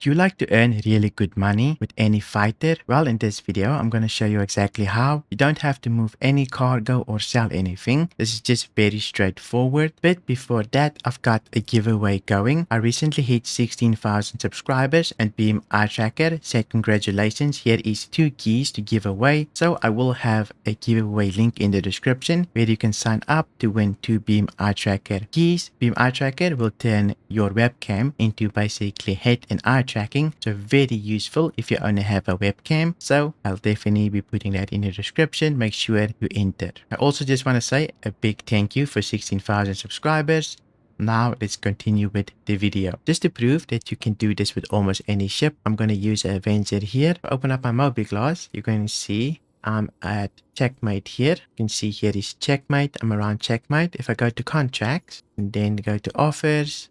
Do you like to earn really good money with any fighter? Well, in this video, I'm going to show you exactly how. You don't have to move any cargo or sell anything. This is just very straightforward. But before that, I've got a giveaway going. I recently hit 16,000 subscribers and Beam Eye Tracker said congratulations. Here is 2 keys to give away. So I will have a giveaway link in the description where you can sign up to win 2 Beam Eye Tracker keys. Beam Eye Tracker will turn your webcam into basically head and eye tracking, so very useful if you only have a webcam. So I'll definitely be putting that in the description. Make sure you enter. I also just want to say a big thank you for 16,000 subscribers. Now let's continue with the video. Just to prove that you can do this with almost any ship, I'm going to use an Avenger here. Open up my mobile glass. You're going to see I'm at Checkmate here. You can see here is Checkmate. I'm around Checkmate. If I go to contracts and then go to offers,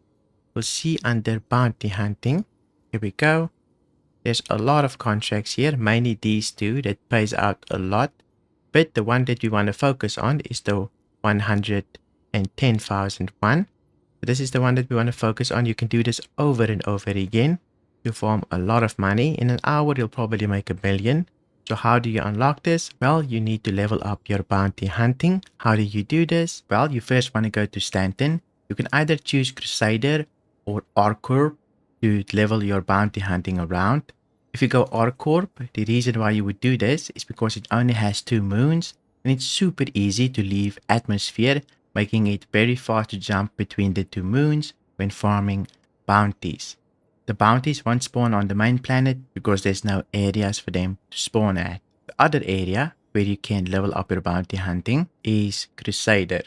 we'll see under bounty hunting. Here we go. There's a lot of contracts here, mainly these 2 that pays out a lot. But the one that we want to focus on is the 110,000 one. So this is the one that we want to focus on. You can do this over and over again to farm a lot of money. In an hour, you'll probably make $1 million. So how do you unlock this? Well, you need to level up your bounty hunting. How do you do this? Well, you first want to go to Stanton. You can either choose Crusader or R-Corp to level your bounty hunting around. If you go R-Corp, the reason why you would do this is because it only has 2 moons and it's super easy to leave atmosphere, making it very fast to jump between the 2 moons when farming bounties. The bounties won't spawn on the main planet because there's no areas for them to spawn at. The other area where you can level up your bounty hunting is Crusader.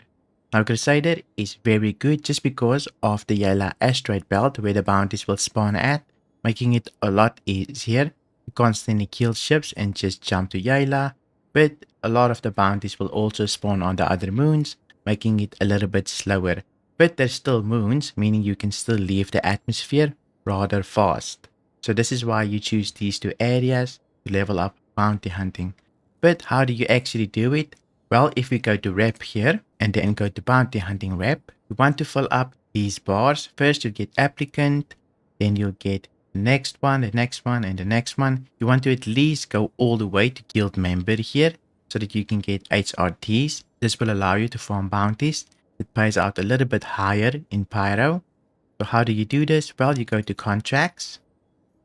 Now Crusader is very good just because of the yellow asteroid belt where the bounties will spawn at, making it a lot easier to constantly kill ships and just jump to Yala. But a lot of the bounties will also spawn on the other moons, making it a little bit slower. But there's still moons, meaning you can still leave the atmosphere rather fast. So this is why you choose these 2 areas to level up bounty hunting. But how do you actually do it? Well, if we go to rep here and then go to bounty hunting rep, we want to fill up these bars. First you'll get applicant, then you'll get the next one, the next one, and the next one. You want to at least go all the way to guild member here so that you can get HRTs. This will allow you to farm bounties. It pays out a little bit higher in Pyro. So how do you do this? Well, you go to contracts.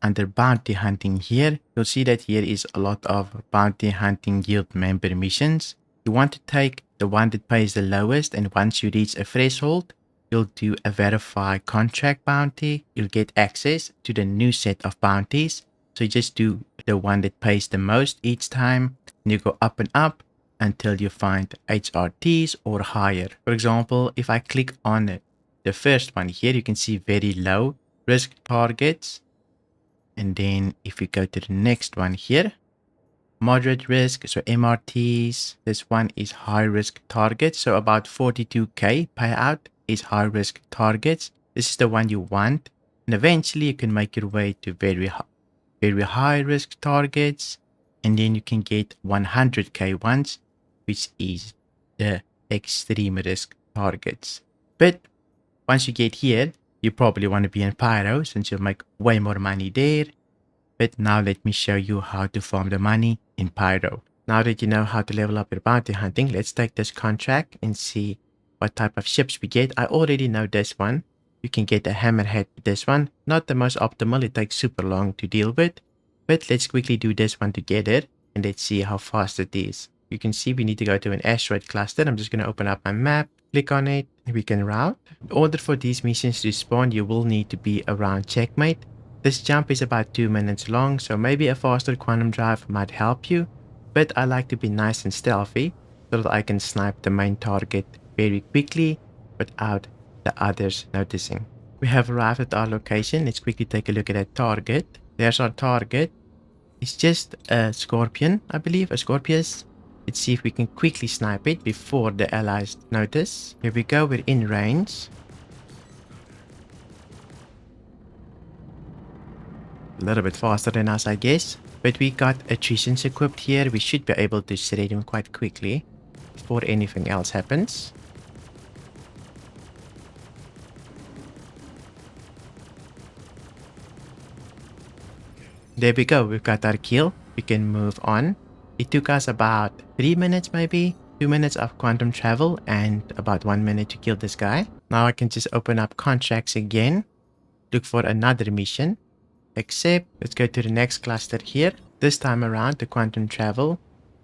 Under bounty hunting here, you'll see that here is a lot of bounty hunting guild member missions. You want to take the one that pays the lowest, and once you reach a threshold, you'll do a verify contract bounty. You'll get access to the new set of bounties. So you just do the one that pays the most each time, and you go up and up until you find HRTs or higher. For example, if I click on the first one here, you can see very low risk targets. And then if we go to the next one here, moderate risk, so MRTs, this one is high risk targets. So about 42k payout is high risk targets. This is the one you want. And eventually you can make your way to very high risk targets. And then you can get 100k ones, which is the extreme risk targets. But once you get here, you probably want to be in Pyro since you'll make way more money there. But now let me show you how to farm the money in Pyro. Now that you know how to level up your bounty hunting, let's take this contract and see what type of ships we get. I already know this one. You can get a hammerhead with this one. Not the most optimal, it takes super long to deal with. But let's quickly do this one together and let's see how fast it is. You can see we need to go to an asteroid cluster. I'm just going to open up my map, click on it, and we can route. In order for these missions to spawn, you will need to be around Checkmate. This jump is about 2 minutes long, so maybe a faster quantum drive might help you. But I like to be nice and stealthy so that I can snipe the main target very quickly without the others noticing. We have arrived at our location. Let's quickly take a look at that target. There's our target. It's just a scorpion, I believe, a Scorpius. Let's see if we can quickly snipe it before the allies notice. Here we go, we're in range. A little bit faster than us, I guess. But we got attritions equipped here. We should be able to shred him quite quickly before anything else happens. There we go, we've got our kill. We can move on. It took us about 3 minutes maybe, 2 minutes of quantum travel and about 1 minute to kill this guy. Now I can just open up contracts again, look for another mission, except let's go to the next cluster here. This time around the quantum travel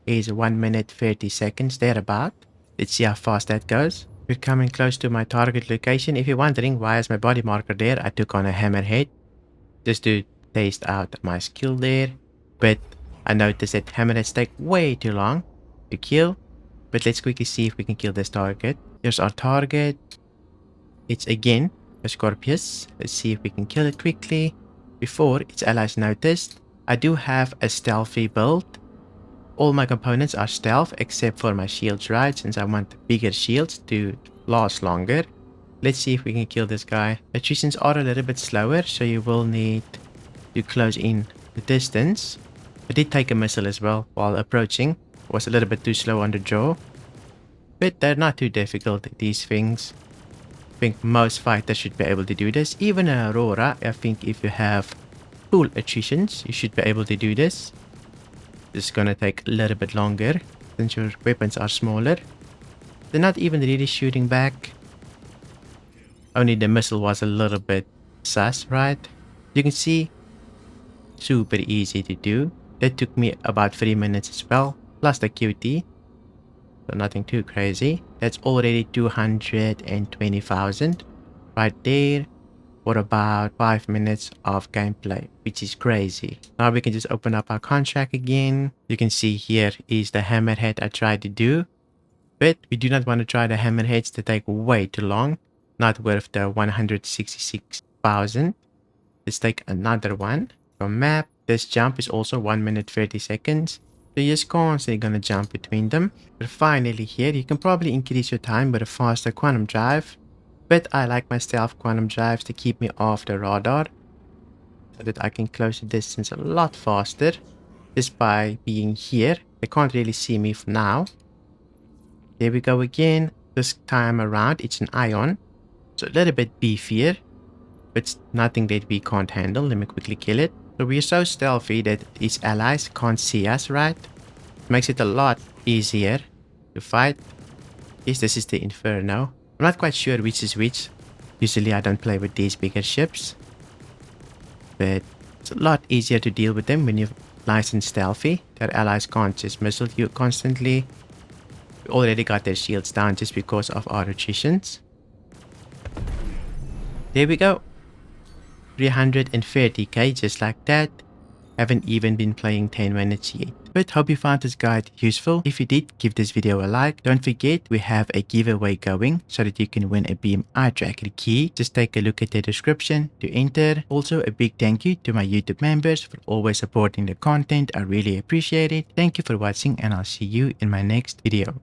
is 1 minute 30 seconds thereabout. Let's see how fast that goes. We're coming close to my target location. If you're wondering why is my body marker there, I took on a hammerhead just to taste out my skill there. But I noticed that hammerheads take way too long to kill. But let's quickly see if we can kill this target. Here's our target. It's again a Scorpius. Let's see if we can kill it quickly before its allies noticed. I do have a stealthy build. All my components are stealth except for my shields, right? Since I want bigger shields to last longer. Let's see if we can kill this guy. Attritions are a little bit slower, so you will need to close in the distance. I did take a missile as well while approaching. Was a little bit too slow on the draw. But they're not too difficult, these things. I think most fighters should be able to do this. Even Aurora, I think if you have full attritions, you should be able to do this. This is gonna take a little bit longer since your weapons are smaller. They're not even really shooting back. Only the missile was a little bit sus, right? You can see, super easy to do. That took me about 3 minutes as well, plus the QT. So nothing too crazy. That's already 220,000 right there for about 5 minutes of gameplay, which is crazy. Now we can just open up our contract again. You can see here is the hammerhead I tried to do. But we do not want to try the hammerheads, that take way too long. Not worth the 166,000. Let's take another one. From map, this jump is also 1 minute 30 seconds. So you're just constantly gonna jump between them. But finally here, you can probably increase your time with a faster quantum drive. But I like my stealth quantum drives to keep me off the radar, so that I can close the distance a lot faster. Just by being here, they can't really see me for now. There we go again. This time around, it's an ion. So a little bit beefier, but it's nothing that we can't handle. Let me quickly kill it. So we're so stealthy that its allies can't see us, right? It makes it a lot easier to fight. Yes, this is the Inferno. I'm not quite sure which is which. Usually I don't play with these bigger ships. But it's a lot easier to deal with them when you're nice and stealthy. Their allies can't just missile you constantly. We already got their shields down just because of our attritions. There we go. 330k just like that. Haven't even been playing 10 minutes yet. But hope you found this guide useful. If you did, give this video a like. Don't forget, we have a giveaway going so that you can win a BMI tracker key. Just take a look at the description to enter. Also, a big thank you to my YouTube members for always supporting the content. I really appreciate it. Thank you for watching and I'll see you in my next video.